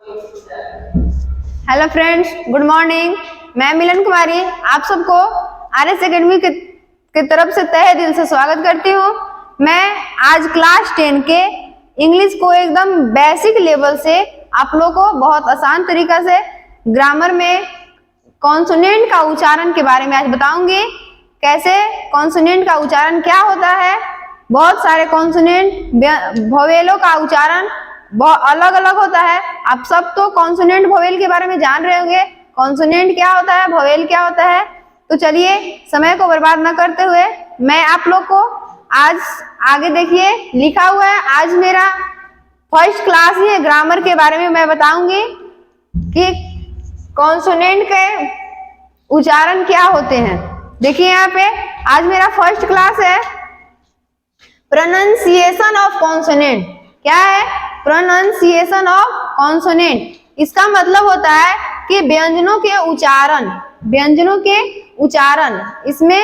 Hello friends, good morning. मैं मिलन कुमारी आप सबको आरएस एकेडमी की तरफ से तहे दिल से स्वागत करती हूँ। मैं आज क्लास 10 के इंग्लिश को एकदम बेसिक लेवल से आप लोगों को बहुत आसान तरीका से ग्रामर में कॉन्सोनेंट का उच्चारण के बारे में आज बताऊंगी। कैसे कॉन्सोनेंट का उच्चारण क्या होता है, बहुत सारे कॉन्सोनेंट वोवेलों का उच्चारण बहुत अलग अलग होता है। आप सब तो कॉन्सोनेंट वोवेल के बारे में जान रहे होंगे, कॉन्सोनेंट क्या होता है, वोवेल क्या होता है। तो चलिए समय को बर्बाद न करते हुए मैं आप लोग को आज आगे देखिए लिखा हुआ है, आज मेरा फर्स्ट क्लास ही है। ग्रामर के बारे में मैं बताऊंगी कि कॉन्सोनेंट के उच्चारण क्या होते हैं। देखिए यहाँ पे आज मेरा फर्स्ट क्लास है, प्रोनाउंसिएशन ऑफ कॉन्सोनेंट। क्या है? Pronunciation of consonant. इसका मतलब होता है कि व्यंजनों के उच्चारण, व्यंजनों के उच्चारण। इसमें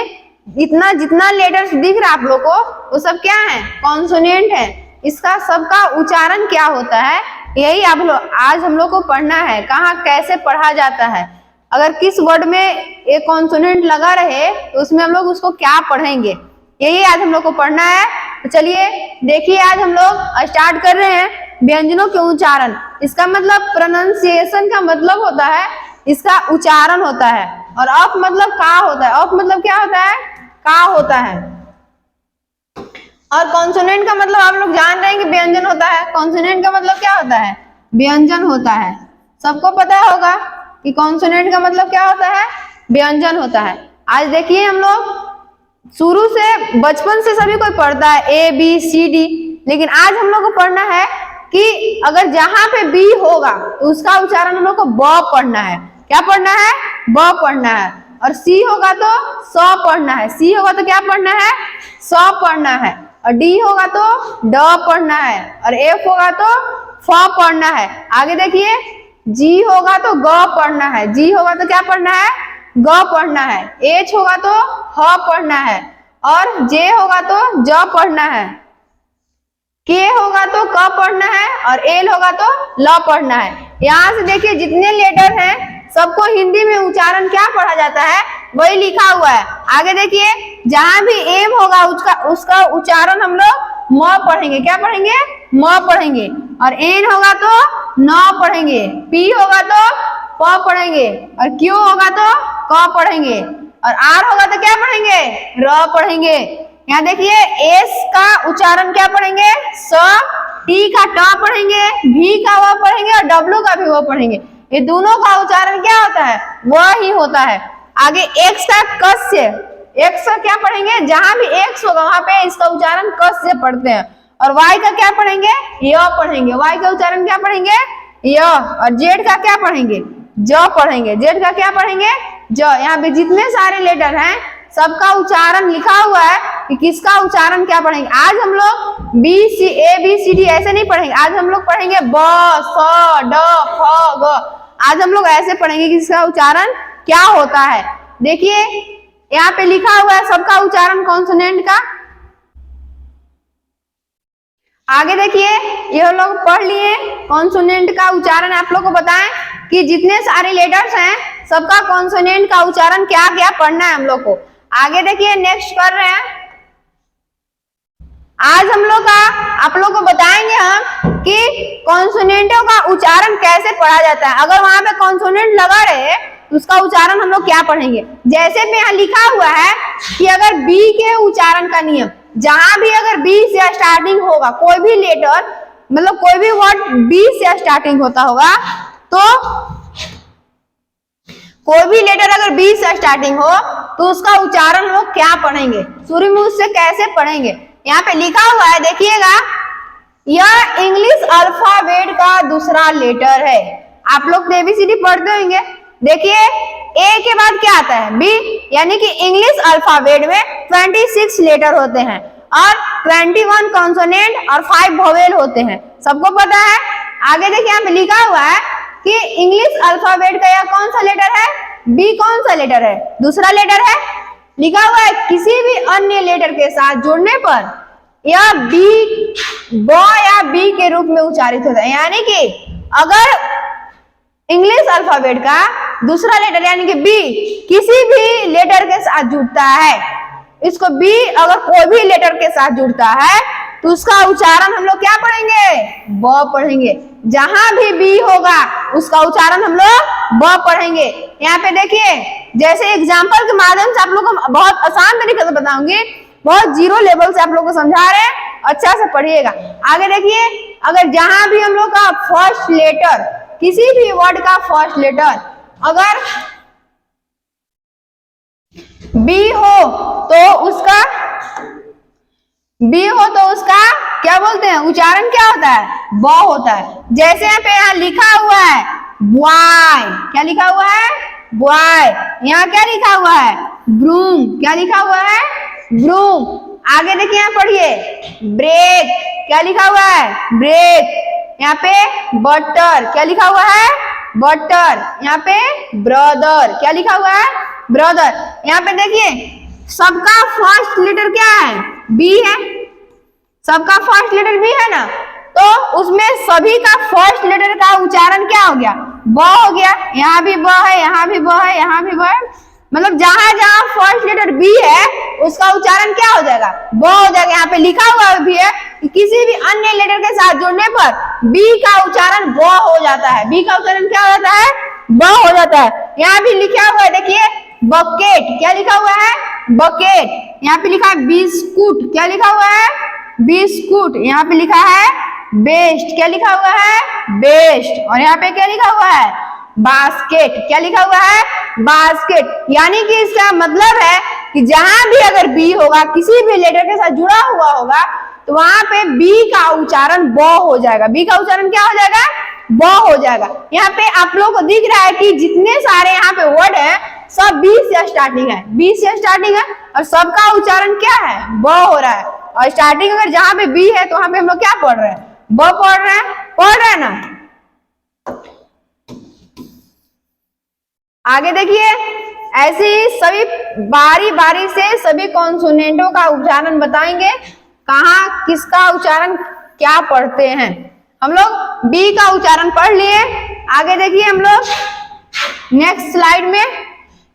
इतना जितना लेटर्स दिख रहा है आप लोग को वो सब क्या है? कॉन्सोनेंट है। इसका सबका उच्चारण क्या होता है यही आप लोग आज हम लोग को पढ़ना है। कहाँ कैसे पढ़ा जाता है, अगर किस वर्ड में एक कॉन्सोनेंट लगा रहे तो उसमें हम लोग उसको क्या पढ़ेंगे, यही आज हम लोग को पढ़ना है। तो चलिए देखिए आज हम लोग स्टार्ट कर रहे हैं व्यंजनों के उच्चारण। इसका मतलब प्रोनाउंसिएशन का मतलब होता है इसका उच्चारण होता है, और ऑफ मतलब का होता है। ऑफ मतलब क्या होता है? का होता है। और कॉन्सोनेंट का मतलब आप लोग जान रहे हैं कि व्यंजन होता है। कॉन्सोनेंट का मतलब क्या होता है? व्यंजन होता है। सबको पता होगा कि कॉन्सोनेंट का मतलब क्या होता है? व्यंजन होता है। आज देखिए हम लोग शुरू से बचपन से सभी कोई पढ़ता है ए बी सी डी, लेकिन आज हम लोग को पढ़ना है कि अगर जहां पे बी होगा तो उसका उच्चारण हम लोग को ब पढ़ना है। क्या पढ़ना है? ब पढ़ना है। और सी होगा तो स पढ़ना है। सी होगा तो क्या पढ़ना है? स पढ़ना है। और डी होगा तो ड पढ़ना है। और एफ होगा तो फ पढ़ना है। आगे देखिए जी होगा तो ग पढ़ना है। जी होगा तो क्या पढ़ना है? ग पढ़ना है। एच होगा तो ह पढ़ना है। और जे होगा तो ज पढ़ना है। के होगा तो क पढ़ना है। और एल होगा तो ल पढ़ना है। यहाँ से देखिए जितने लेटर हैं सबको हिंदी में उच्चारण क्या पढ़ा जाता है वही लिखा हुआ है। आगे देखिए जहां भी एम होगा उसका उच्चारण हम लोग म पढ़ेंगे। क्या पढ़ेंगे? म पढ़ेंगे। और एन होगा तो न पढ़ेंगे। पी होगा तो प पढ़ेंगे। और क्यू होगा तो क पढ़ेंगे। और आर होगा तो क्या पढ़ेंगे? र पढ़ेंगे। यहाँ देखिए एस का उच्चारण क्या पढ़ेंगे? स। टी का ट पढ़ेंगे। भी का व पढ़ेंगे। और डब्ल्यू का भी व पढ़ेंगे। ये दोनों का उच्चारण क्या होता है? वह ही होता है। आगे एक्स का कस्य, एक्स का क्या पढ़ेंगे? जहां भी एक्स होगा वहां पे इसका उच्चारण कस से पढ़ते हैं। और वाई का क्या पढ़ेंगे? य पढ़ेंगे। वाई का उच्चारण क्या पढ़ेंगे? य। और जेड का क्या पढ़ेंगे? ज पढ़ेंगे। जेड का क्या पढ़ेंगे? ज। यहाँ पे जितने सारे लेटर हैं सबका उच्चारण लिखा हुआ है कि किसका उच्चारण क्या पढ़ेंगे। आज हम लोग B C A B C D ऐसे नहीं पढ़ेंगे। आज हम लोग पढ़ेंगे ब स ड फ ग। आज हम लोग ऐसे पढ़ेंगे कि इसका उच्चारण क्या होता है। देखिए यहाँ पे लिखा हुआ है सबका उच्चारण कॉन्सोनेंट का। आगे देखिए ये लोग पढ़ लिए कॉन्सोनेंट का उच्चारण। आप लोग को बताएं कि जितने सारे लेटर्स हैं सबका कॉन्सोनेंट का उच्चारण क्या क्या पढ़ना है हम लोग को। आगे देखिए नेक्स्ट कर रहे हैं। आज हम लोग का आप लोग को बताएंगे हम कि कॉन्सोनेंटों का उच्चारण कैसे पढ़ा जाता है। अगर वहां पे कॉन्सोनेंट लगा रहे तो उसका उच्चारण हम लोग क्या पढ़ेंगे। जैसे में यहाँ लिखा हुआ है कि अगर बी के उच्चारण का नियम, जहां भी अगर बी से स्टार्टिंग होगा कोई भी लेटर, मतलब कोई भी वर्ड बी से स्टार्टिंग होता होगा, तो कोई भी लेटर अगर बी से स्टार्टिंग हो तो उसका उच्चारण हम लोग क्या पढ़ेंगे, शुरू में उससे कैसे पढ़ेंगे। यहाँ पे लिखा हुआ है देखिएगा, यह इंग्लिश अल्फाबेट का दूसरा लेटर है। आप लोग तो एबीसीडी पढ़ते होंगे। देखिए ए के बाद क्या आता है? बी, यानी कि इंग्लिश अल्फाबेट में 26 लेटर होते हैं और 21 कॉन्सोनेंट और 5 वोवेल होते हैं। सबको पता है। आगे देखिए यहाँ पे लिखा हुआ है कि इंग्लिश अल्फाबेट का यह कौन सा लेटर है? बी। कौन सा लेटर है? दूसरा लेटर है। लिखा हुआ है किसी भी अन्य लेटर के साथ जुड़ने पर यह बी ब या बी के रूप में उच्चारित होता है। यानी कि अगर इंग्लिश अल्फाबेट का दूसरा लेटर यानी कि बी किसी भी लेटर के साथ जुड़ता है, इसको बी अगर कोई भी लेटर के साथ जुड़ता है तो उसका उच्चारण हम लोग क्या पढ़ेंगे? ब पढ़ेंगे। जहां भी बी होगा उसका उच्चारण हम लोग ब पढ़ेंगे। यहाँ पे देखिए, जैसे एग्जाम्पल के माध्यम से आप लोग को बहुत आसान तरीके से बताऊंगी, बहुत जीरो लेवल से आप लोग को समझा रहे हैं, अच्छा से पढ़िएगा। आगे देखिए, अगर जहां भी हम लोग का फर्स्ट लेटर, किसी भी वर्ड का फर्स्ट लेटर अगर बी हो तो उसका क्या बोलते हैं? उच्चारण क्या होता है? ब होता है। जैसे यहाँ पे यहाँ लिखा हुआ है बॉय, क्या लिखा हुआ है? बॉय। यहाँ क्या लिखा हुआ है? ब्रूम, क्या लिखा हुआ है? ब्रूम। आगे देखिए, यहाँ पढ़िए, ब्रेक, क्या लिखा हुआ है? ब्रेक। यहाँ पे बटर, क्या लिखा हुआ है? बटर। यहाँ पे ब्रदर, क्या लिखा हुआ है? ब्रदर। यहाँ पे देखिए, सबका फर्स्ट लेटर क्या है? बी है। सबका फर्स्ट लेटर बी है ना, तो उसमें सभी का फर्स्ट लेटर का उच्चारण क्या हो गया? ब हो गया। यहाँ भी ब है, यहाँ भी ब है, यहाँ भी ब है, मतलब जहां जहां फर्स्ट लेटर बी है उसका उच्चारण क्या हो जाएगा? ब हो जाएगा। यहाँ पे लिखा हुआ भी है कि किसी भी अन्य लेटर के साथ जुड़ने पर बी का उच्चारण ब हो जाता है। बी का उच्चारण क्या हो जाता है? ब हो जाता है। यहाँ भी लिखा हुआ है, देखिए, बकेट, क्या लिखा हुआ है? बकेट। यहाँ पे लिखा है बिस्कुट, क्या लिखा हुआ है? बिस्कुट। यहाँ पे लिखा है बेस्ट, क्या लिखा हुआ है? बेस्ट। और यहाँ पे क्या लिखा हुआ है? बास्केट, क्या लिखा हुआ है? बास्केट। यानी कि इसका मतलब है कि जहां भी अगर बी होगा, किसी भी लेटर के साथ जुड़ा हुआ होगा, तो वहां पे बी का उच्चारण ब हो जाएगा। बी का उच्चारण क्या हो जाएगा? ब हो जाएगा। यहाँ पे आप लोगों को दिख रहा है कि जितने सारे यहाँ पे वर्ड है सब बी से स्टार्टिंग है, बी से स्टार्टिंग है, और सबका उच्चारण क्या है? ब हो रहा है। और स्टार्टिंग अगर जहां पे बी है तो वहां पे हम लोग क्या पढ़ रहे हैं? ब पढ़ रहे हैं ना। आगे देखिए, ऐसे ही सभी बारी बारी से सभी कॉन्सोनेंटों का उच्चारण बताएंगे, कहाँ किसका उच्चारण क्या पढ़ते हैं। हम लोग बी का उच्चारण पढ़ लिए। आगे देखिए, हम लोग नेक्स्ट स्लाइड में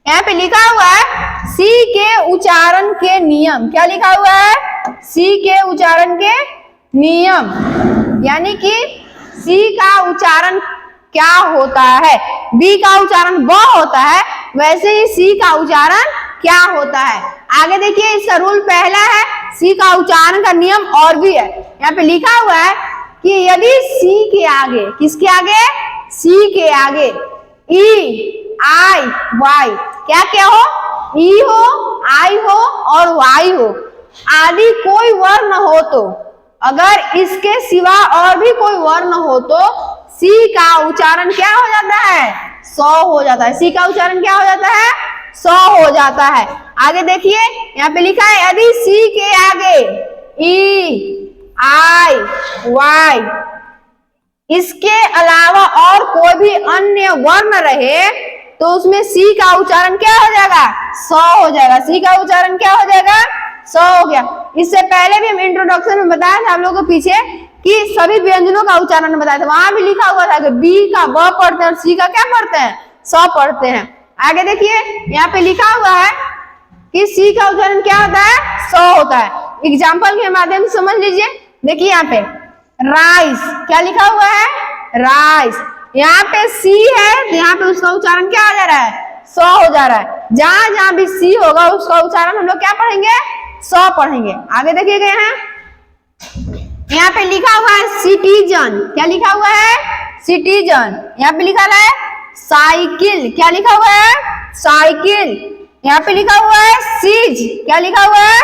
यहाँ पे लिखा हुआ है सी के उच्चारण के नियम। क्या लिखा हुआ है? सी के उच्चारण के नियम, यानी कि सी का उच्चारण क्या होता है। बी का उच्चारण ब होता है, वैसे ही सी का उच्चारण क्या होता है। आगे देखिए, इसका रूल पहला है, सी का उच्चारण का नियम और भी है। यहाँ पे लिखा हुआ है कि यदि सी के आगे, किसके आगे? सी के आगे ई, आई, वाई, क्या क्या हो? ई हो, आई हो और वाई हो, आदि कोई वर्ण हो तो, अगर इसके सिवा और भी कोई वर्ण हो तो सी का उच्चारण क्या हो जाता है? स हो जाता है। सी का उच्चारण क्या हो जाता है? स हो जाता है। आगे देखिए, यहाँ पे लिखा है यदि सी के आगे ई, आई, वाई, इसके अलावा और कोई भी अन्य वर्ण रहे तो उसमें सी का उच्चारण क्या हो जाएगा? स हो जाएगा। सी का उच्चारण क्या हो जाएगा? स हो गया। इससे पहले भी हम इंट्रोडक्शन में बताया था हम लोगों को पीछे कि सभी व्यंजनों का उच्चारण बताया था, वहां भी लिखा हुआ था कि बी का ब पढ़ते हैं और सी का क्या पढ़ते हैं? स पढ़ते हैं। आगे देखिए, यहाँ पे लिखा हुआ है कि सी का उच्चारण क्या होता है? स होता है। एग्जाम्पल के माध्यम से समझ लीजिए। देखिए यहाँ पे राइस, क्या लिखा हुआ है? राइस। यहाँ पे सी है तो यहाँ पे उसका उच्चारण क्या हो जा रहा है? स हो जा रहा है। जहां जहां भी सी होगा उसका उच्चारण हम लोग क्या पढ़ेंगे? स पढ़ेंगे। आगे देखिए गए हैं, यहाँ पे लिखा हुआ है सिटीजन, क्या लिखा हुआ है? सिटीजन। यहाँ पे लिखा है साइकिल, क्या लिखा हुआ है? साइकिल। यहाँ पे लिखा हुआ है सीज, क्या लिखा हुआ है?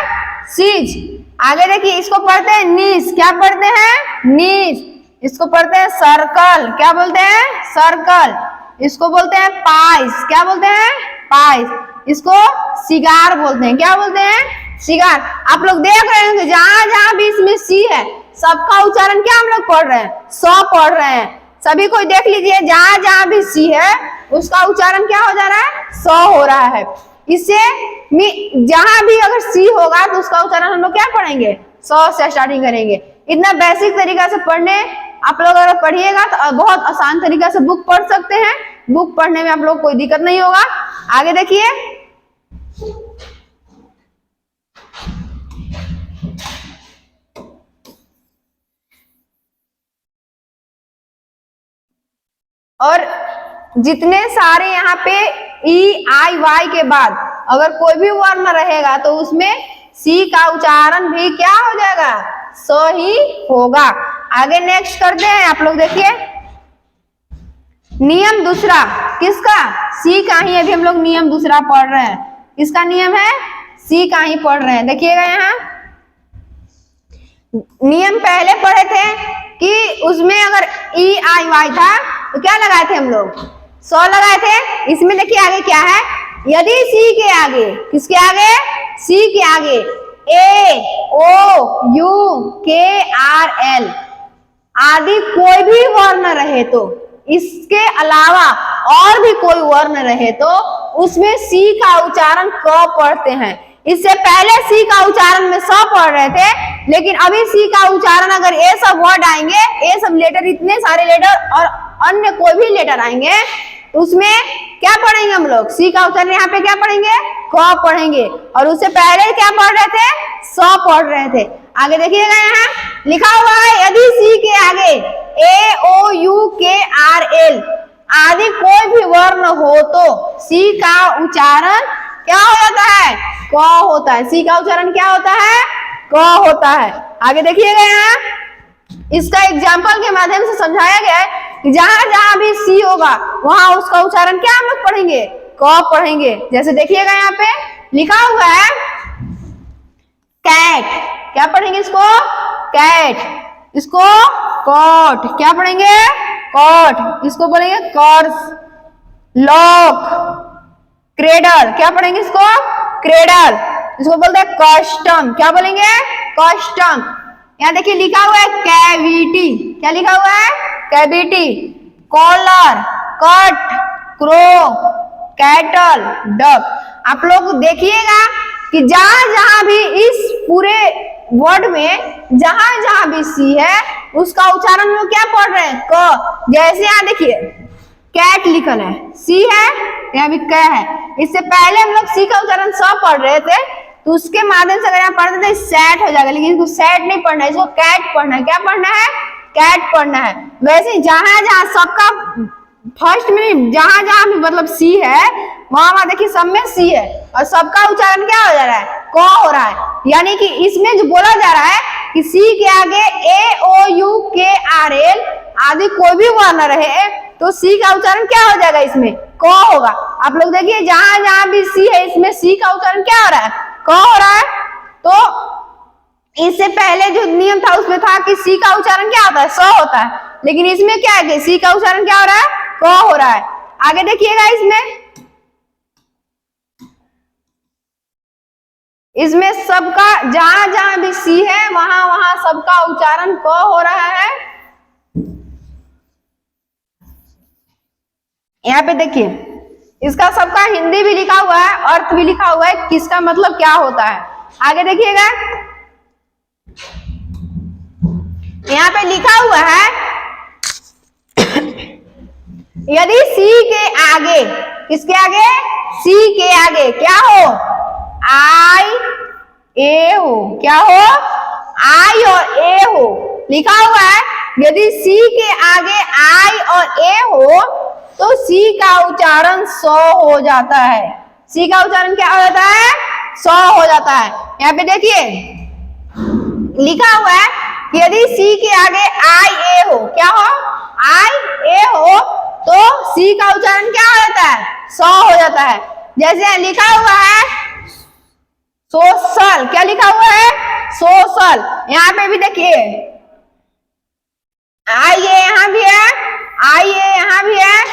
सीज। आगे देखिए, इसको पढ़ते हैं नीस, क्या पढ़ते हैं? नीस। इसको पढ़ते हैं सर्कल, क्या बोलते हैं? सर्कल। इसको बोलते हैं पाइस, क्या बोलते हैं? पाइस। इसको सिगार बोलते हैं, क्या बोलते हैं? सिगार। आप लोग देख रहे हैं कि जहां जहां भी इसमें सी है सबका उच्चारण क्या हम लोग पढ़ रहे हैं? स पढ़ रहे हैं। सभी कोई देख लीजिए, जहां जहां भी सी है उसका उच्चारण क्या हो जा रहा है? स हो रहा है। इससे जहां भी अगर सी होगा तो उसका उच्चारण हम लोग क्या पढ़ेंगे? स से स्टार्टिंग करेंगे। इतना बेसिक तरीका से पढ़ने आप लोग अगर पढ़िएगा तो बहुत आसान तरीके से बुक पढ़ सकते हैं। बुक पढ़ने में आप लोग कोई दिक्कत नहीं होगा। आगे देखिए, और जितने सारे यहाँ पे ई आई वाई के बाद अगर कोई भी वर्ण रहेगा तो उसमें सी का उच्चारण भी क्या हो जाएगा, स ही होगा। आगे नेक्स्ट करते हैं। आप लोग देखिए, नियम दूसरा किसका, सी का ही अभी हम लोग नियम दूसरा पढ़ रहे हैं। किसका नियम है, सी का ही पढ़ रहे हैं। देखिएगा यहाँ नियम पहले पढ़े थे कि उसमें अगर ई आई वाई था तो क्या लगाए थे हम लोग, 100 लगाए थे। इसमें देखिए आगे क्या है, यदि सी के आगे, किसके आगे, सी के आगे ए ओ यू के आर एल आदि कोई भी वर्ण रहे तो, इसके अलावा और भी कोई वर्ण रहे तो उसमें सी का उच्चारण क पढ़ते हैं। इससे पहले सी का उच्चारण में स पढ़ रहे थे, लेकिन अभी सी का उच्चारण अगर ए सब वर्ड आएंगे, ए सब लेटर, इतने सारे लेटर और अन्य कोई भी लेटर आएंगे तो उसमें क्या पढ़ेंगे हम लोग, सी का उच्चारण यहाँ पे क्या पढ़ेंगे, क पढ़ेंगे। और उससे पहले क्या पढ़ रहे थे, स पढ़ रहे थे। आगे देखिएगा यहाँ लिखा हुआ है, यदि सी के आगे ए ओ यू के आर एल आदि कोई भी वर्ण हो तो सी का उच्चारण क्या हो जाता है, क होता है। सी का उच्चारण क्या होता है, क होता है। आगे देखिएगा यहाँ इसका एग्जाम्पल के माध्यम से समझाया गया है कि जहां जहां भी सी होगा वहां उसका उच्चारण क्या हम लोग पढ़ेंगे, क पढ़ेंगे। जैसे देखिएगा यहाँ पे लिखा हुआ है कैट, क्या पढ़ेंगे इसको, कैट। इसको कॉट, क्या पढ़ेंगे, कॉट। इसको बोलेंगे कर्स। लॉक, क्रेडल, क्या पढ़ेंगे इसको, क्रेडल। इसको बोलते हैं कस्टम, क्या बोलेंगे, कस्टम। यहाँ देखिए लिखा हुआ है कैविटी, क्या लिखा हुआ है, cavity. Collar, cut, crow, cattle, duck. आप लोग देखिएगा कि जहां जहां भी इस पूरे वर्ड में जहां जहां भी सी है उसका उच्चारण में क्या पढ़ रहे हैं, क। जैसे यहाँ देखिए कैट लिखल है, सी है, यहाँ भी क है। इससे पहले हम लोग सी का उच्चारण स पढ़ रहे थे तो उसके माध्यम से अगर यहाँ पढ़ते थे सैट हो जाएगा, लेकिन इसको सैट नहीं पढ़ना है, इसको कैट पढ़ना है। क्या पढ़ना है, कैट पढ़ना है। वैसे जहां जहां सबका फर्स्ट में जहां जहां भी मतलब सी है वहां वहां देखिए सब में सी है और सबका उच्चारण क्या हो जा रहा है, क हो रहा है। यानी कि इसमें जो बोला जा रहा है कि सी के आगे ए ओ यू के आर एल आदि कोई भी वर्ण रहे तो सी का उच्चारण क्या हो जाएगा, इसमें क होगा। आप लोग देखिए जहां जहां भी सी है इसमें सी का उच्चारण क्या हो रहा है, क हो रहा है। तो इससे पहले जो नियम था उसमें था कि सी का उच्चारण क्या होता है, स होता है, लेकिन इसमें क्या है कि सी का उच्चारण क्या हो रहा है, क हो रहा है। आगे देखिएगा इसमें सबका जहां जहां भी सी है वहां वहां सबका उच्चारण क हो रहा है। यहाँ पे देखिए इसका सबका हिंदी भी लिखा हुआ है, अर्थ भी लिखा हुआ है, किसका मतलब क्या होता है। आगे देखिएगा यहाँ पे लिखा हुआ है यदि सी के आगे, किसके आगे, सी के आगे क्या हो, आई ए हो, क्या हो, आई और ए हो। लिखा हुआ है यदि सी के आगे आई और ए हो तो सी का उच्चारण स हो जाता है। सी का उच्चारण क्या हो जाता है, स हो जाता है। यहाँ पे देखिए लिखा हुआ है कि यदि सी के आगे आई ए हो, क्या हो, आई ए हो तो सी का उच्चारण क्या हो जाता है, स हो जाता है। जैसे लिखा हुआ है सोशल, क्या लिखा हुआ है, सोशल। यहाँ पे भी देखिए आई ए यहाँ भी है, आई ए यहाँ भी है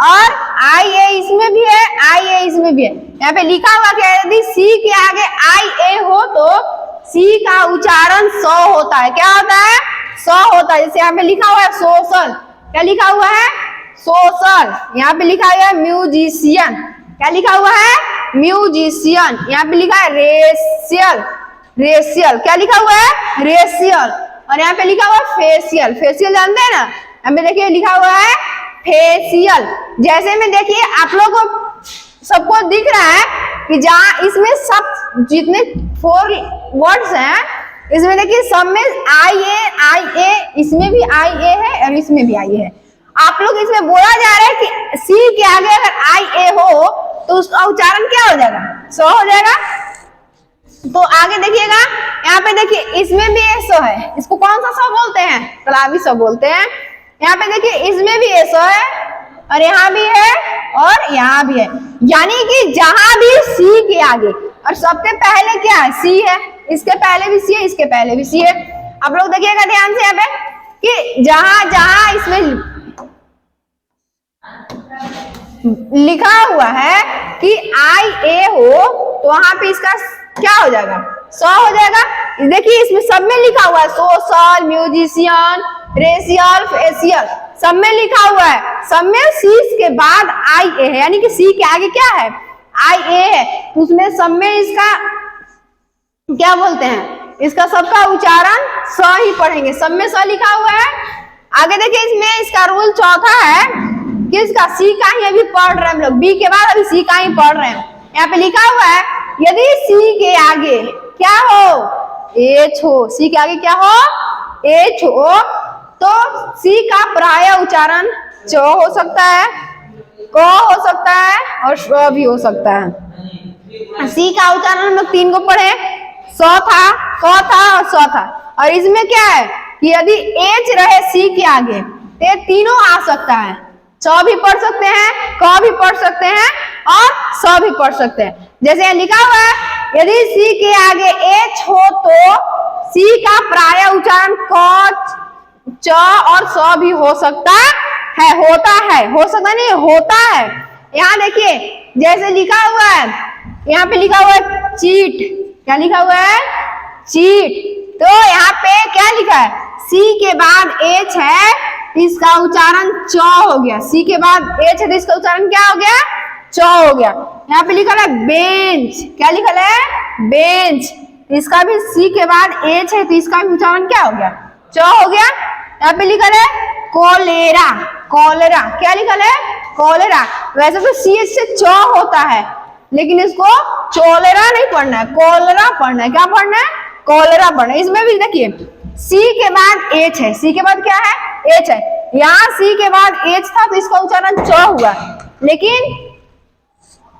और आई ए इसमें भी है, आई ए इसमें भी है। यहाँ पे लिखा हुआ क्या है, यदि सी के आगे आई ए हो तो सी का उच्चारण स होता है। क्या होता है, स होता है। जैसे यहाँ पे लिखा हुआ है सोशल, क्या लिखा हुआ है, सोशल। यहाँ पे लिखा हुआ है म्यूजिशियन, क्या लिखा हुआ है, म्यूजिशियन। यहाँ पे लिखा है रेशियल, रेशियल, क्या लिखा हुआ है, रेशियल। और यहाँ पे लिखा हुआ है फेशियल। फेशियल जानते हैं ना, यहाँ पे देखिए लिखा हुआ है फेशियल। जैसे में देखिए आप लोग को सबको दिख रहा है कि जहाँ इसमें सब जितने 4 वर्ड्स हैं इसमें देखिए सब में आई ए, इसमें भी आई ए है और इसमें भी आई है। आप लोग इसमें बोला जा रहा है कि सी के आगे अगर आई ए हो तो उसका उच्चारण क्या हो जाएगा, सो हो जाएगा। तो आगे देखिएगा, यहाँ पे देखिए इसमें भी एसो है, इसको कौन सा सो बोलते हैं, तलावी सो बोलते हैं। यहाँ पे देखिए इसमें भी एसो है और यहाँ भी है और यहाँ भी है, यानी कि जहां भी सी के आगे और सबसे पहले क्या है, सी है, इसके पहले भी सी है, इसके पहले भी सी है। आप लोग देखिएगा ध्यान से यहाँ पे कि जहां जहां इसमें लिखा हुआ है कि आई ए हो तो वहां पे इसका क्या हो जाएगा, सो हो जाएगा। देखिए इसमें सब में लिखा हुआ है सोशल, म्यूजिशियन, रेशियल, फेशियल, सब में लिखा हुआ है। सब में सी के बाद आई ए है, यानी कि सी के आगे क्या है, आई ए है, तो उसमें सब में इसका क्या बोलते हैं, इसका सबका उच्चारण स ही पढ़ेंगे। सब में स लिखा हुआ है। आगे देखिए इसमें इसका रूल चौथा है कि इसका सी का ही अभी पढ़ रहे हैं हम लोग, बी के बाद अभी सी का ही पढ़ रहे हैं। यहाँ पे लिखा हुआ है यदि सी के आगे क्या हो, एच हो, सी के आगे क्या हो, एच हो, तो सी का प्राय उच्चारण च हो सकता है, क हो सकता है और श भी हो सकता है। सी का उच्चारण हम लोग 3 को पढ़े, स था, क था और स था। और इसमें क्या है कि यदि एच रहे सी के आगे तो ये तीनों आ सकता है, च भी पढ़ सकते हैं, क भी पढ़ सकते हैं और स भी पढ़ सकते हैं। जैसे यहाँ लिखा हुआ है यदि सी के आगे एच हो तो सी का प्राय उच्चारण क, च और स भी हो सकता है, होता है, हो सकता नहीं होता है। यहाँ देखिए जैसे लिखा हुआ है, यहाँ पे लिखा हुआ है चीट, क्या लिखा हुआ है, चीट, तो यहाँ पे क्या लिखा है, सी के बाद एच है, इसका उच्चारण च हो गया। सी के बाद एच है तो इसका उच्चारण क्या हो गया, च हो गया। यहाँ पे लिखा है बेंच, क्या लिखा है, बेंच, इसका भी सी के बाद एच है तो इसका भी उच्चारण क्या हो गया, च हो गया। यहाँ पे लिखा है कोलेरा, कोलेरा, क्या लिखा है, कोलेरा। वैसे तो सी एच से च होता है लेकिन इसको चोलेरा नहीं पढ़ना है, कोलेरा पढ़ना है। क्या पढ़ना है, कोलेरा पढ़ना है। इसमें भी देखिए सी के बाद एच है, सी के बाद क्या है, एच है। यहाँ सी के बाद एच था तो इसका उच्चारण च हुआ, लेकिन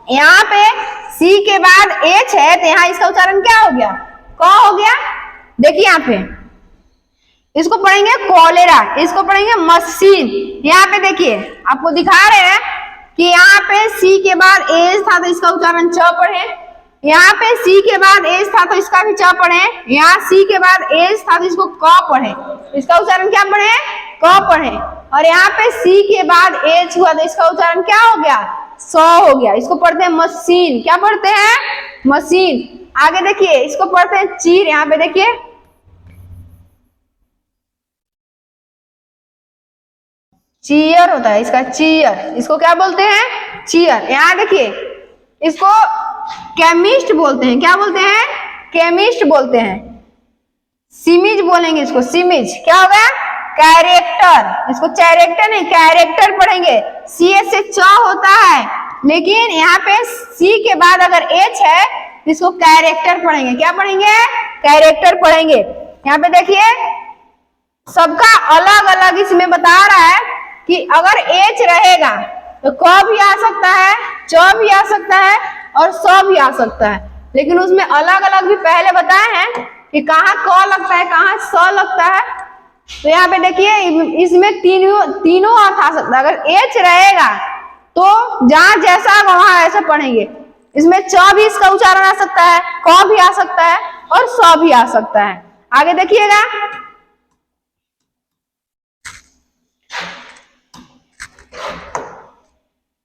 यहाँ पे सी के बाद एच है तो यहाँ इसका उच्चारण क्या हो गया, क हो गया। देखिए यहाँ पे इसको पढ़ेंगे कोलेरा, इसको पढ़ेंगे मशीन। यहाँ पे देखिए आपको दिखा रहे हैं कि यहाँ पे सी के बाद एच था तो इसका उच्चारण च पढ़े, यहाँ पे सी के बाद एच था तो इसका भी च पढ़े, यहाँ सी के बाद एच था तो इसको क पढ़े, इसका उच्चारण क्या पढ़े, क पढ़े। और यहाँ पे सी के बाद एच हुआ तो इसका उच्चारण क्या हो गया, स हो गया। इसको पढ़ते हैं मशीन, क्या पढ़ते हैं, मशीन। आगे देखिए इसको पढ़ते हैं चीर। यहाँ पे देखिए चीयर होता है, इसका चीयर, इसको क्या बोलते हैं, चीयर। यहाँ देखिए इसको केमिस्ट बोलते हैं, क्या बोलते हैं, केमिस्ट बोलते हैं। सिमिज बोलेंगे इसको, सिमिज। क्या होगा, कैरेक्टर, इसको कैरेक्टर नहीं कैरेक्टर पढ़ेंगे। सी एच से च होता है लेकिन यहाँ पे सी के बाद अगर एच है तो इसको कैरेक्टर पढ़ेंगे। क्या पढ़ेंगे, कैरेक्टर पढ़ेंगे। यहाँ पे देखिए सबका अलग अलग इसमें बता रहा है कि अगर एच रहेगा तो क भी आ सकता है, च भी आ सकता है और स भी आ सकता है, लेकिन उसमें अलग अलग भी पहले बताए हैं कि कहाँ क लगता है, कहाँ स लगता है। तो यहाँ पे देखिए इसमें तीनों अर्थ आ सकता है। अगर एच रहेगा तो जहाँ जैसा वहां ऐसे पढ़ेंगे। इसमें च भी इसका उच्चारण आ सकता है, क भी आ सकता है और स भी आ सकता है। आगे देखिएगा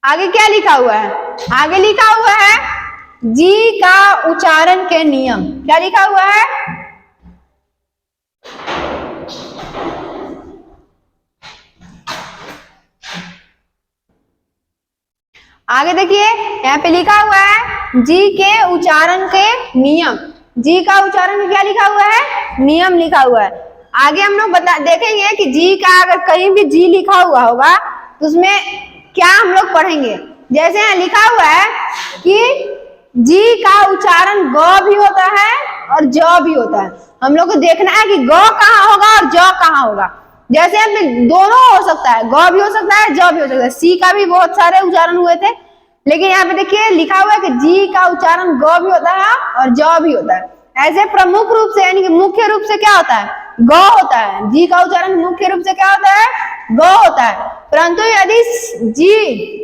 आगे क्या लिखा हुआ है, आगे लिखा हुआ है जी का उच्चारण के नियम। क्या लिखा हुआ है, आगे देखिए यहाँ पे लिखा हुआ है जी के उच्चारण के नियम। जी का उच्चारण क्या लिखा हुआ है, नियम लिखा हुआ है। आगे हम लोग देखेंगे कि जी का अगर कहीं भी जी लिखा हुआ होगा तो उसमें क्या हम लोग पढ़ेंगे। जैसे यहाँ लिखा हुआ है कि जी का उच्चारण ग भी होता है और ज भी होता है। हम लोग को देखना है कि ग कहाँ होगा और ज कहाँ होगा। जैसे हमें दोनों हो सकता है, ग भी हो सकता है, ज भी हो सकता है। सी का भी बहुत सारे उच्चारण हुए थे, लेकिन यहाँ पे देखिए लिखा हुआ है कि जी का उच्चारण ग भी होता है और ज भी होता है। ऐसे प्रमुख रूप से यानी कि मुख्य रूप से क्या होता है, ग होता है। जी का उच्चारण मुख्य रूप से क्या होता है, ग होता है। परंतु यदि जी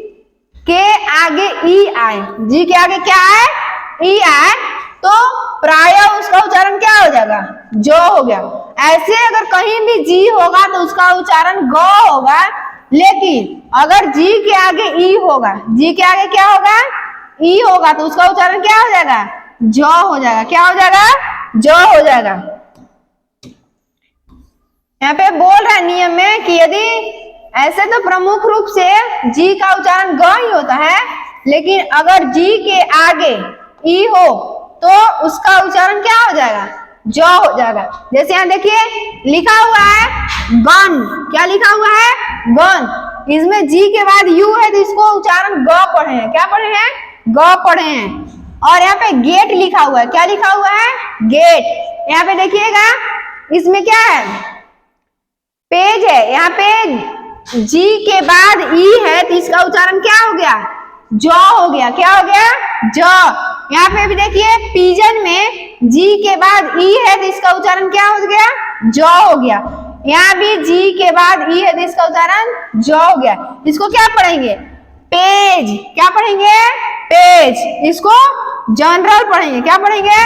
के आगे ई आए, जी के आगे क्या आए, ई आए, तो प्रायः उसका उच्चारण क्या हो जाएगा, जो हो गया। ऐसे अगर कहीं भी जी होगा तो उसका उच्चारण ग होगा, लेकिन अगर जी के आगे ई होगा, जी के आगे क्या होगा, ई होगा, तो उसका उच्चारण क्या हो जाएगा, जो हो जाएगा। क्या हो जाएगा, जो हो जाएगा। यहाँ पे बोल रहा है नियम में कि यदि ऐसे तो प्रमुख रूप से जी का उच्चारण ग ही होता है, लेकिन अगर जी के आगे ई हो तो उसका उच्चारण क्या हो जाएगा, जो हो जाएगा। जैसे यहाँ देखिए लिखा हुआ है गन, क्या लिखा हुआ है, गन। इसमें जी के बाद यू है तो इसको उच्चारण ग पढ़े हैं, क्या पढ़े हैं, ग पढ़े हैं। और यहाँ पे गेट लिखा हुआ है, क्या लिखा हुआ है, गेट। यहाँ पे देखिएगा इसमें क्या है, पेज है। यहाँ पे जी के बाद ई है तो इसका उच्चारण क्या हो गया, जो हो गया। क्या हो गया, जो। यहाँ पे भी देखिए पिजन में जी के बाद ई है तो इसका उच्चारण क्या हो गया, जो हो गया। यहाँ भी जी के बाद ई है तो इसका उच्चारण जो हो गया। इसको क्या पढ़ेंगे, पेज। क्या पढ़ेंगे, पेज। इसको जनरल पढ़ेंगे, क्या पढ़ेंगे,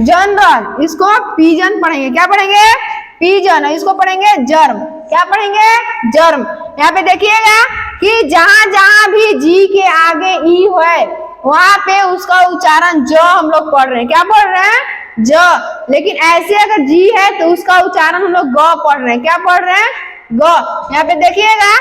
जनरल। इसको पिजन पढ़ेंगे, क्या पढ़ेंगे, पिजन। इसको पढ़ेंगे जर्म, क्या पढ़ेंगे, जर्म। यहाँ पे देखिएगा कि जहां जहां भी जी के आगे ई है वहां पे उसका उच्चारण जो हम लोग पढ़ रहे हैं, क्या पढ़ रहे हैं, जो। लेकिन ऐसे अगर जी है तो उसका उच्चारण हम लोग ग पढ़ रहे हैं, क्या पढ़ रहे हैं, ग। यहाँ पे देखिएगा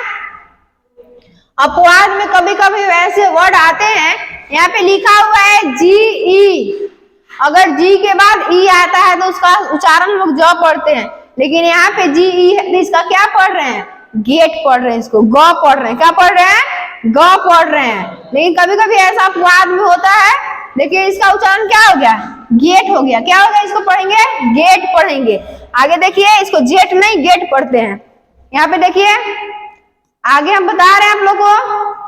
अपवाद में कभी कभी वैसे वर्ड आते हैं, यहाँ पे लिखा हुआ है जी ई। अगर जी के बाद ई आता है तो उसका उच्चारण हम लोग ज पढ़ते हैं, लेकिन यहाँ पे जी ई है तो इसका क्या पढ़ रहे हैं, गेट पढ़ रहे हैं, इसको ग पढ़ रहे हैं। क्या पढ़ रहे हैं, ग पढ़ रहे हैं। लेकिन कभी कभी ऐसा अपवाद में होता है, लेकिन इसका उच्चारण क्या हो गया, गेट हो गया। क्या हो गया, इसको पढ़ेंगे, गेट पढ़ेंगे। आगे देखिए इसको जेट नहीं गेट पढ़ते हैं। यहाँ पे देखिए आगे हम बता रहे हैं आप लोग को,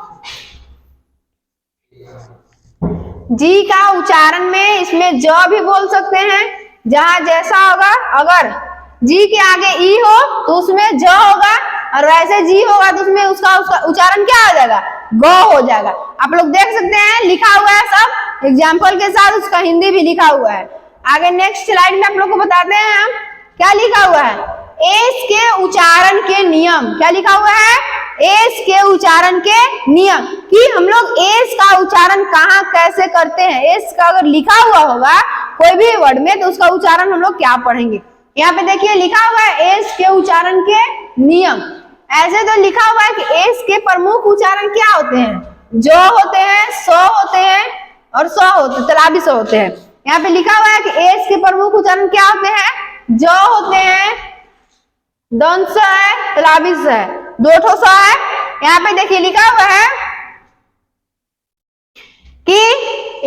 जी का उच्चारण में इसमें ज भी बोल सकते हैं, जहां जैसा होगा। अगर जी के आगे ई हो तो उसमें ज होगा, और वैसे जी होगा तो उसमें उसका उच्चारण क्या हो जाएगा, ग हो जाएगा। आप लोग देख सकते हैं लिखा हुआ है सब एग्जाम्पल के साथ, उसका हिंदी भी लिखा हुआ है। आगे नेक्स्ट स्लाइड में आप लोग को बताते हैं हम क्या लिखा हुआ है, एस के उच्चारण के नियम। क्या लिखा हुआ है, एस के उच्चारण के नियम, कि हम लोग एस का उच्चारण कहाँ कैसे करते हैं। एस का अगर लिखा हुआ होगा कोई भी वर्ड में तो उसका उच्चारण हम लोग क्या पढ़ेंगे। यहाँ पे देखिए लिखा हुआ है एस के उच्चारण के नियम। ऐसे तो लिखा हुआ है कि एस के प्रमुख उच्चारण क्या होते हैं, जो होते हैं, सो होते हैं और स होते, तलाबी स होते हैं। यहाँ पे लिखा हुआ है कि एस के प्रमुख उच्चारण क्या होते हैं, जो होते हैं, दंश है, तलाबी स है, दो ठो स है। यहाँ पे देखिए लिखा हुआ है कि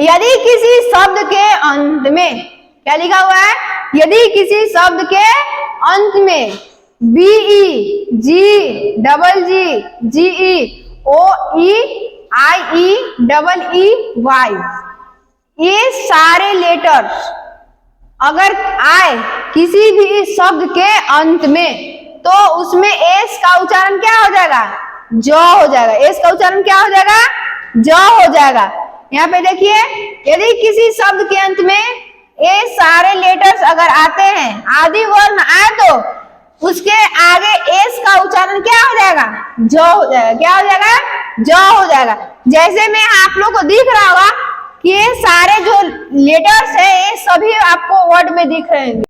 यदि किसी शब्द के अंत में, क्या लिखा हुआ है, यदि किसी शब्द के अंत में B E, G, double G, G E, O E, I E, double E, Y, ये सारे लेटर्स अगर आए किसी भी शब्द के अंत में तो उसमें एस का उच्चारण क्या हो जाएगा, जो हो जाएगा। एस का उच्चारण क्या हो जाएगा, जो हो जाएगा। यहाँ पे देखिए यदि किसी शब्द के अंत में ये सारे लेटर्स अगर आते हैं, आदि वर्ण आए, तो उसके आगे एस का उच्चारण क्या हो जाएगा, जो हो जाएगा। क्या हो जाएगा, जो हो जाएगा। जैसे में आप लोग को दिख रहा होगा कि ये सारे जो लेटर्स है ये सभी आपको वर्ड में दिख रहे हैं।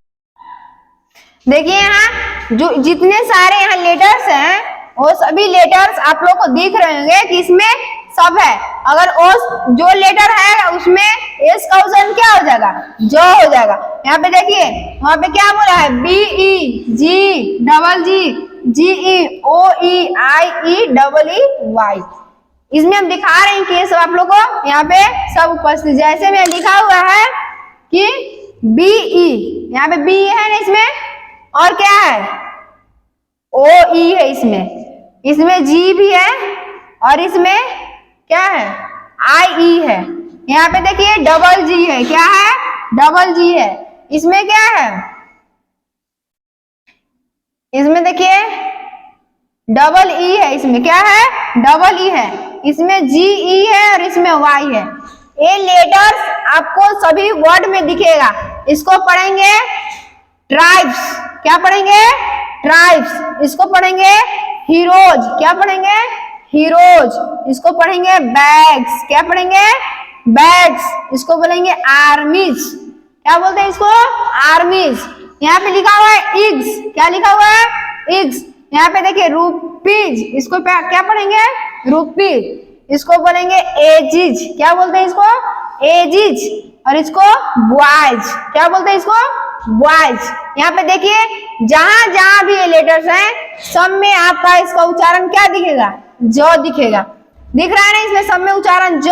देखिए यहाँ जो जितने सारे यहाँ लेटर्स हैं वो सभी लेटर्स आप लोग को दिख रहे होंगे कि इसमें सब है। अगर ओ जो लेटर है उसमें एस का उच्चारण क्या हो जाएगा, ज हो जाएगा। यहाँ पे देखिए वहां पे क्या बोला है, B E ji double ji ji E O E I E double E Y. इसमें हम दिखा रहे हैं कि ये सब आप लोग को यहाँ पे सब उपस्थित, जैसे में लिखा हुआ है कि बी ई, यहाँ पे बी है ना इसमें, और क्या है ओ ई है इसमें जी भी है, और इसमें क्या है आई ई है। यहाँ पे देखिए डबल जी है, क्या है डबल जी है। इसमें क्या है, इसमें देखिए डबल ई है, इसमें क्या है डबल ई है, इसमें जी ई है और इसमें वाई है। ये लेटर्स आपको सभी वर्ड में दिखेगा। इसको पढ़ेंगे ट्राइब्स, क्या पढ़ेंगे ट्राइब्स। इसको पढ़ेंगे हीरोज, क्या पढ़ेंगे हीरोज। इसको पढ़ेंगे बैग्स, क्या पढ़ेंगे बैग्स। इसको बोलेंगे आर्मीज, क्या बोलते हैं इसको आर्मीज। यहाँ पे लिखा हुआ है इग्स, क्या लिखा हुआ है इग्स। यहाँ पे देखिए रुपीज, इसको क्या पढ़ेंगे रुपीज। इसको बोलेंगे एजिज, क्या बोलते हैं इसको एजिज। और इसको बॉयज, क्या बोलते हैं इसको बॉयज। यहाँ पे देखिए जहां जहां भी ये लेटर्स हैं सब में आपका इसका उच्चारण क्या दिखेगा, ज दिखेगा। दिख रहा है ना इसमें सब में उच्चारण ज।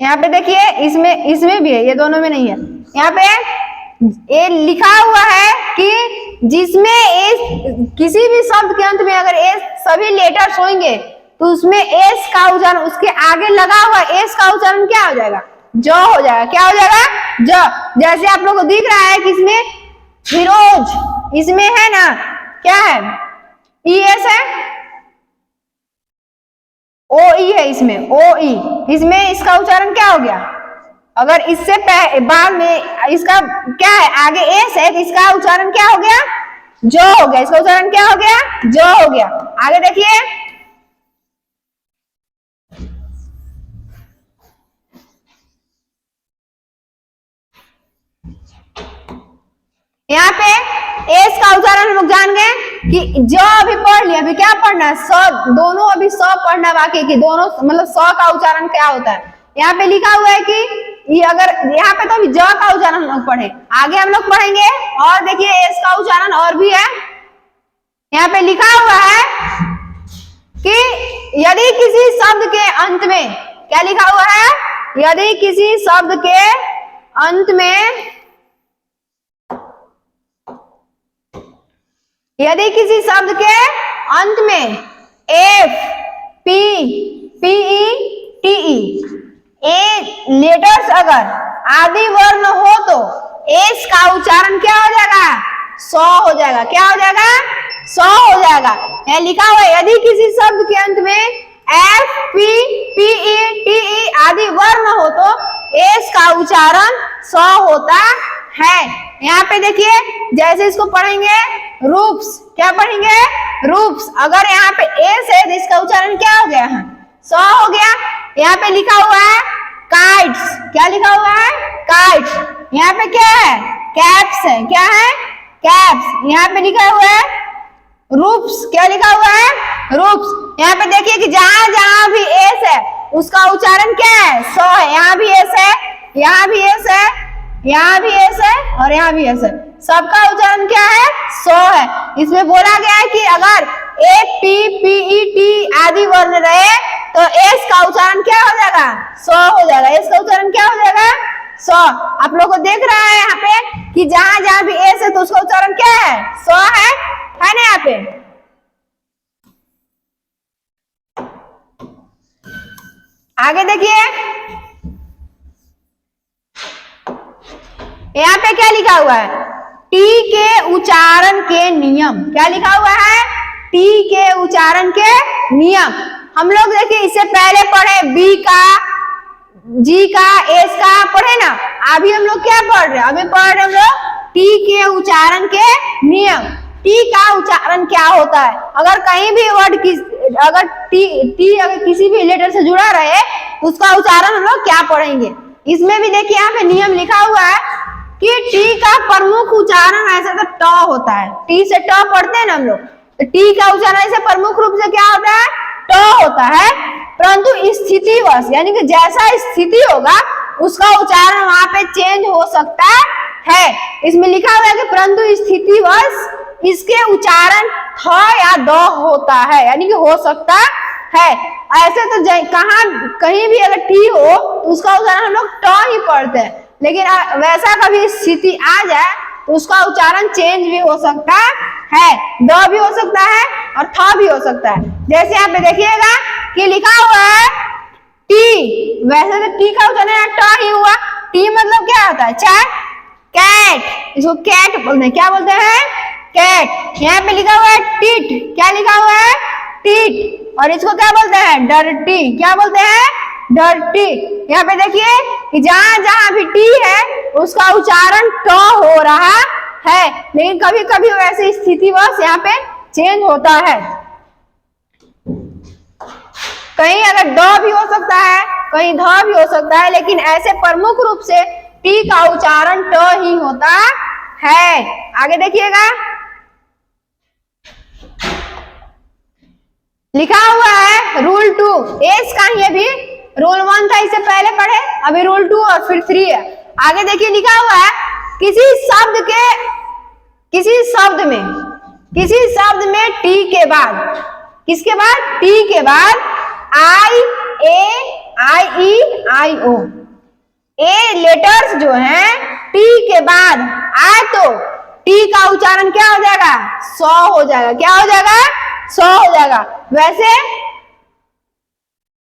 यहाँ पे देखिए इसमें भी है, ये दोनों में नहीं है। यहाँ पे ये लिखा हुआ है कि जिसमें एस, किसी भी शब्द के अंत में अगर एस सभी लेटर्स होंगे तो उसमें एस का उच्चारण, उसके आगे लगा हुआ एस का उच्चारण क्या हो जाएगा, ज हो जाएगा। क्या हो जाएगा ज। जैसे आप लोगों को दिख रहा है कि इसमें फिरोज, इसमें है ना क्या है ई एस है, ओ ई है इसमें ओ ई। इसमें इसका उच्चारण क्या हो गया, अगर इससे बाद में इसका क्या है आगे एस है तो इसका उच्चारण क्या हो गया ज हो गया। इसका उच्चारण क्या हो गया ज हो गया। आगे देखिए यहाँ पे एस का उच्चारण हम लोग जान गए कि ज अभी पढ़ लिया, अभी क्या पढ़ना है स, दोनों अभी स पढ़ना बाकी कि दोनों मतलब स का उच्चारण क्या होता है। यहाँ पे लिखा हुआ है कि ये अगर यहाँ पे तो अभी ज का उच्चारण हम लोग पढ़े, आगे हम लोग पढ़ेंगे। और देखिए एस का उच्चारण और भी है। यहाँ पे लिखा हुआ है कि यदि किसी शब्द के अंत में, क्या लिखा हुआ है, यदि किसी शब्द के अंत में, यदि किसी शब्द के अंत में F P P E T E A letters अगर आदि वर्ण हो तो एस का उच्चारण क्या हो जाएगा स हो जाएगा। क्या हो जाएगा स हो जाएगा। यह लिखा हुआ है यदि किसी शब्द के अंत में F P P E T ई आदि वर्ण हो तो एस का उच्चारण स होता है। यहाँ पे देखिए जैसे इसको पढ़ेंगे रूप्स, क्या पढ़ेंगे रूप्स। अगर यहाँ पे एस है तो इसका उच्चारण क्या हो गया है स हो गया। यहाँ पे लिखा हुआ है काइट्स, क्या लिखा हुआ है काइट्स। यहाँ पे क्या है कैप्स है, क्या है कैप्स। यहाँ पे लिखा हुआ है रूप्स, क्या लिखा हुआ है रूप्स। यहाँ पे देखिए कि जहां जहां भी एस है उसका उच्चारण क्या है स है। यहाँ भी एस है, यहाँ भी एस है, यहाँ भी एस है और यहाँ भी एस है, सबका उच्चारण क्या है स है। इसमें बोला गया है कि अगर A P P E T आदि वर्ण रहे तो एस का उच्चारण क्या हो जाएगा स हो जाएगा। एस का उच्चारण क्या हो जाएगा स। आप लोग को देख रहा है यहाँ पे कि जहां जहां भी एस है तो उसका उच्चारण क्या है स है ना। यहाँ पे आगे देखिए यहाँ पे क्या लिखा हुआ है टी के उच्चारण के नियम। क्या लिखा हुआ है टी के उच्चारण के नियम। हम लोग देखिए इससे पहले पढ़े बी का जी का एस का पढ़े ना। अभी हम लोग क्या पढ़ रहे हैं, अभी पढ़ रहे हम लोग टी के उच्चारण के नियम। टी का उच्चारण क्या होता है, अगर कहीं भी वर्ड की अगर टी अगर किसी भी लेटर से जुड़ा रहे तो उसका उच्चारण हम लोग क्या पढ़ेंगे। इसमें भी देखिए यहाँ पे नियम लिखा हुआ है कि टी का प्रमुख उच्चारण ऐसा तो ट होता है। टी से ट पढ़ते हैं ना हम लोग, तो टी का उच्चारण ऐसे प्रमुख रूप से क्या होता है ट ट होता है, परंतु स्थितिवश यानी कि जैसा स्थिति होगा उसका उच्चारण वहां पे चेंज हो सकता है। इसमें लिखा हुआ है कि परंतु स्थितिवश इसके उच्चारण थ या द होता है, यानी कि हो सकता है। ऐसे तो कहाँ कहीं भी अगर टी हो तो उसका उच्चारण हम लोग ट ही पढ़ते हैं, लेकिन वैसा कभी स्थिति आ जाए तो उसका उच्चारण चेंज भी हो सकता है, द भी हो सकता है और थ भी हो सकता है। जैसे यहाँ पे देखिएगा कि लिखा हुआ है टी, वैसे तो टी का उच्चारण ट ही हुआ। टी मतलब क्या होता है? चाय, कैट, इसको कैट बोलते हैं। क्या बोलते हैं? कैट। यहाँ पे लिखा हुआ है टीट, क्या लिखा हुआ है? टीट। और इसको क्या बोलते हैं? डर्टी। क्या बोलते हैं? डर्टी। यहाँ पे देखिए कि जहां जहां भी टी है उसका उच्चारण ट हो रहा है, लेकिन कभी कभी वैसी स्थितिवश यहाँ पे चेंज होता है। कहीं अगर ड भी हो सकता है, कहीं ध भी हो सकता है, लेकिन ऐसे प्रमुख रूप से टी का उच्चारण ट ही होता है। आगे देखिएगा, लिखा हुआ है रूल 2। एस का ये भी रूल 1 था, इससे पहले पढ़े, अभी रूल 2 और फिर 3 है। आगे देखिए लिखा हुआ है किसी शब्द में टी के बाद, किसके बाद? टी के बाद आई, ए, आई, ई, आई, ओ, ए लेटर्स जो हैं टी के बाद आए तो टी का उच्चारण क्या हो जाएगा? स हो जाएगा। क्या हो जाएगा? स हो जाएगा। वैसे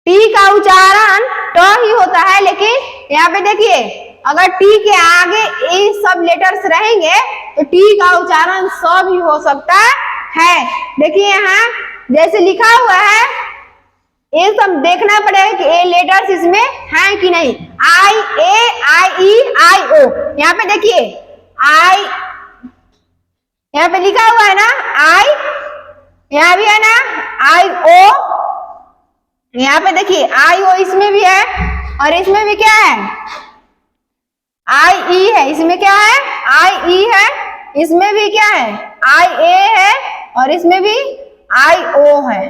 टी का उच्चारण ट ही होता है, लेकिन यहाँ पे देखिए अगर टी के आगे ए सब लेटर्स रहेंगे तो टी का उच्चारण स भी हो सकता है। देखिए यहाँ जैसे लिखा हुआ है, ये सब देखना पड़ेगा कि ए लेटर्स इसमें हैं कि नहीं। आई, ए, आई, ई, आई, ओ। यहाँ पे देखिए आई, यहाँ पे लिखा हुआ है ना आई, यहाँ भी है ना आई, ओ। यहाँ पे देखिए आई, ओ इसमें भी है और इसमें भी क्या है? आई, ई है। इसमें क्या है? आई, ई है। इसमें भी क्या है? आई, ए है और इसमें भी आई, ओ है।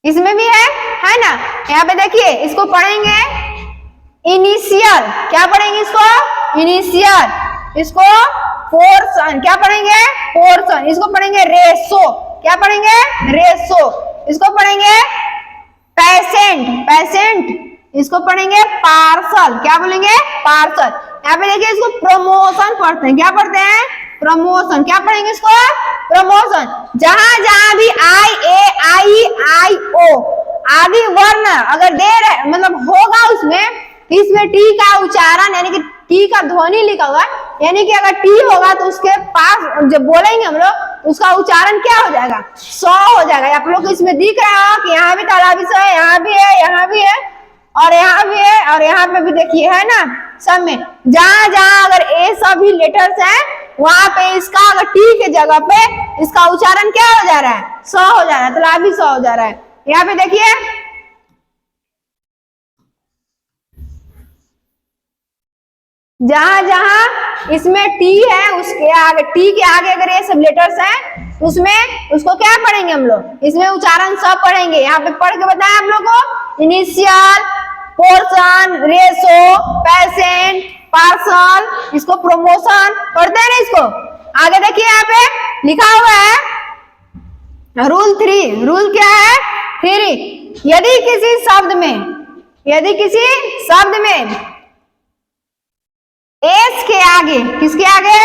इसमें भी है ना। यहाँ पे देखिए इसको पढ़ेंगे इनिशियल। क्या पढ़ेंगे इसको? इनिशियल। इसको पोर्शन। क्या पढ़ेंगे? पोर्शन। इसको पढ़ेंगे रेशो। क्या पढ़ेंगे? रेशो। इसको पढ़ेंगे पैसेंट। पैसेंट। इसको पढ़ेंगे पार्सल। क्या बोलेंगे? पार्सल। यहाँ पे देखिए इसको प्रमोशन पढ़ते हैं। क्या पढ़ते हैं? प्रमोशन। क्या पढ़ेंगे इसको? प्रमोशन। जहां जहां भी आई, ए, आई, आई, ओ आदि वर्ण अगर दे रहे मतलब होगा उसमें, इसमें टी का उच्चारण यानी कि टी का ध्वनि लिखा हुआ, यानी कि अगर टी होगा तो उसके पास जब बोलेंगे हम लोग उसका उच्चारण क्या हो जाएगा? स हो जाएगा। आप लोग को इसमें दिख रहा है कि यहाँ भी तालाबी स है, यहाँ भी है, यहाँ भी है और यहाँ भी है और यहाँ पे भी देखिए है ना। सब में जहां जहां अगर ए सभी लेटर्स हैं वहां पे इसका अगर टी के जगह पे इसका उच्चारण क्या हो जा रहा है? स हो जा रहा है, तालाबी स हो जा रहा है। यहाँ पे देखिए जहां जहां इसमें टी है उसके आगे, टी के आगे अगर ये सब लेटर्स हैं उसमें उसको क्या पढ़ेंगे हम लोग? इसमें उच्चारण सब पढ़ेंगे। यहाँ पे पढ़ के बताएं आप लोग को। Initial, portion, ratio, patient, parcel, इसको प्रमोशन पढ़ते हैं ना इसको। आगे देखिए यहाँ पे लिखा हुआ है रूल 3। रूल क्या है? 3। यदि किसी शब्द में एस के आगे, किसके आगे?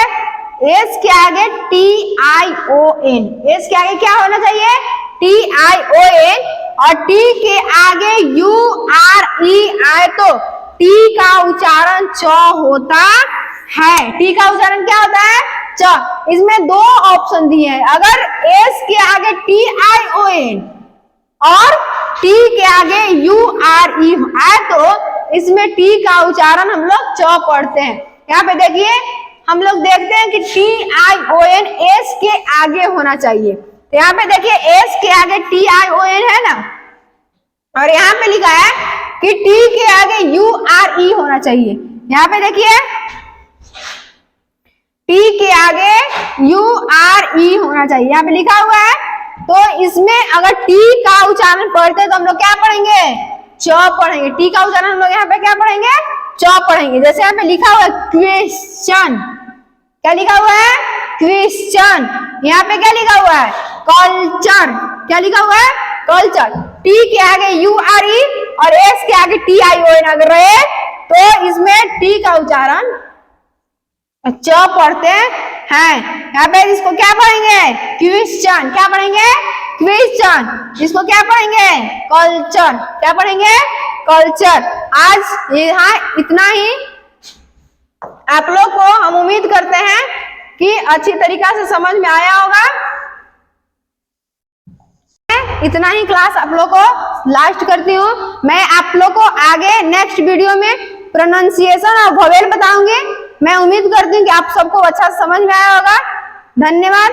एस के आगे TION, एस के आगे क्या होना चाहिए? TION और टी के आगे URE आए तो टी का उच्चारण च होता है। टी का उच्चारण क्या होता है? च। इसमें दो ऑप्शन दिए हैं, अगर एस के आगे TION और टी के आगे URE आए तो इसमें टी का उच्चारण हम लोग च पढ़ते हैं। यहाँ पे देखिए हम लोग देखते हैं कि TION एस के आगे होना चाहिए। तो यहाँ पे देखिए एस के आगे TION है ना, और यहाँ पे लिखा है कि टी के आगे URE होना चाहिए। यहाँ पे देखिए टी के आगे URE होना चाहिए। यहाँ पे लिखा हुआ है तो इसमें अगर टी का उच्चारण पढ़ते तो हम लोग क्या पढ़ेंगे, च पढ़ेंगे। टी का उच्चारण हम लोग यहाँ पे क्या पढ़ेंगे, च पढ़ेंगे। जैसे यहाँ पे लिखा हुआ है क्वेश्चन, क्या लिखा हुआ है, क्वेश्चन। यहाँ पे क्या लिखा हुआ है, कल्चर, क्या लिखा हुआ है, कल्चर। टी के आगे यू आर ई और एस के आगे टी आई ओ एन अगर रहे तो इसमें टी का उच्चारण च पढ़ते हैं। यहाँ पे इसको क्या पढ़ेंगे, क्वेश्चन, क्या पढ़ेंगे, क्वेश्चन। इसको क्या पढ़ेंगे, कल्चर, क्या पढ़ेंगे, कल्चर। आज यहाँ इतना ही। आप लोग को हम उम्मीद करते हैं कि अच्छी तरीका से समझ में आया होगा। इतना ही क्लास आप लोग को लास्ट करती हूँ। मैं आप लोग को आगे नेक्स्ट वीडियो में प्रोनाउंसिएशन और वोवेल बताऊंगी। मैं उम्मीद करती हूँ कि आप सबको अच्छा समझ में आया होगा। धन्यवाद।